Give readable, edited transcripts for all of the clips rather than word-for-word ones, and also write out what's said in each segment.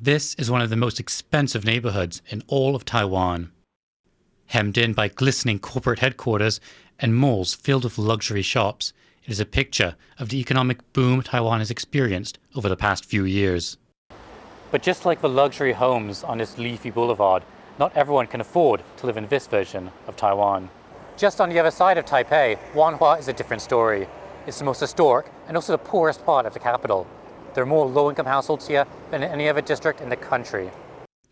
This is one of the most expensive neighborhoods in all of Taiwan. Hemmed in by glistening corporate headquarters and malls filled with luxury shops, it is a picture of the economic boom Taiwan has experienced over the past few years. But just like the luxury homes on this leafy boulevard, not everyone can afford to live in this version of Taiwan. Just on the other side of Taipei, Wanhua is a different story. It's the most historic and also the poorest part of the capital. There are more low-income households here than in any other district in the country.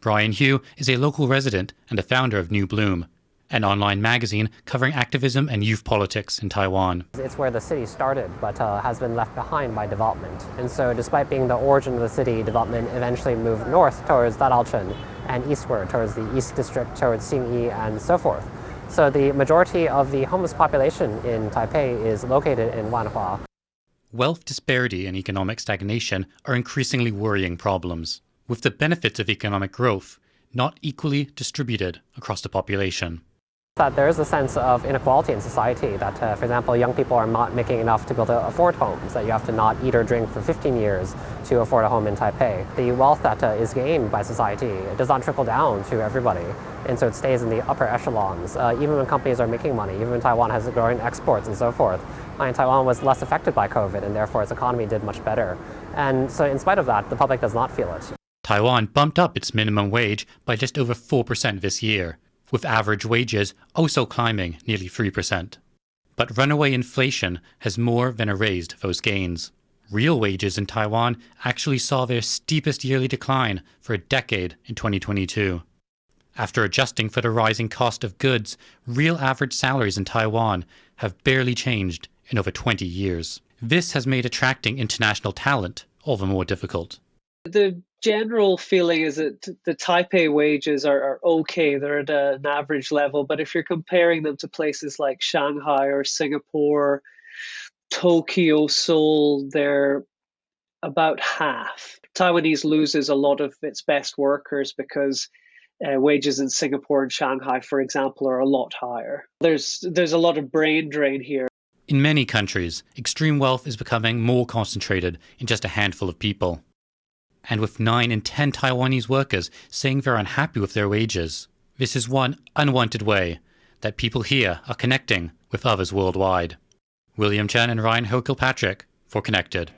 Brian Hugh is a local resident and the founder of New Bloom, an online magazine covering activism and youth politics in Taiwan. It's where the city started, but has been left behind by development. And so despite being the origin of the city, development eventually moved north towards Dadalchen and eastward towards the East District, towards Xinyi and so forth. So the majority of the homeless population in Taipei is located in Wanhua. Wealth disparity and economic stagnation are increasingly worrying problems, with the benefits of economic growth not equally distributed across the population. That there is a sense of inequality in society that, for example, young people are not making enough to be able to afford homes, that you have to not eat or drink for 15 years to afford a home in Taipei. The wealth that is gained by society does not trickle down to everybody, and so it stays in the upper echelons. Even when companies are making money, even when Taiwan has growing exports and so forth, and Taiwan was less affected by COVID, and therefore its economy did much better. And so in spite of that, the public does not feel it. Taiwan bumped up its minimum wage by just over 4% this year, with average wages also climbing nearly 3%. But runaway inflation has more than erased those gains. Real wages in Taiwan actually saw their steepest yearly decline for a decade in 2022. After adjusting for the rising cost of goods, real average salaries in Taiwan have barely changed in over 20 years. This has made attracting international talent all the more difficult. The general feeling is that the Taipei wages are okay, they're at an average level, but if you're comparing them to places like Shanghai or Singapore, Tokyo, Seoul, they're about half. Taiwanese loses a lot of its best workers because wages in Singapore and Shanghai, for example, are a lot higher. There's a lot of brain drain here. In many countries, extreme wealth is becoming more concentrated in just a handful of people. And with 9 in 10 Taiwanese workers saying they're unhappy with their wages, this is one unwanted way that people here are connecting with others worldwide. William Chen and Ryan Ho Kilpatrick for Connected.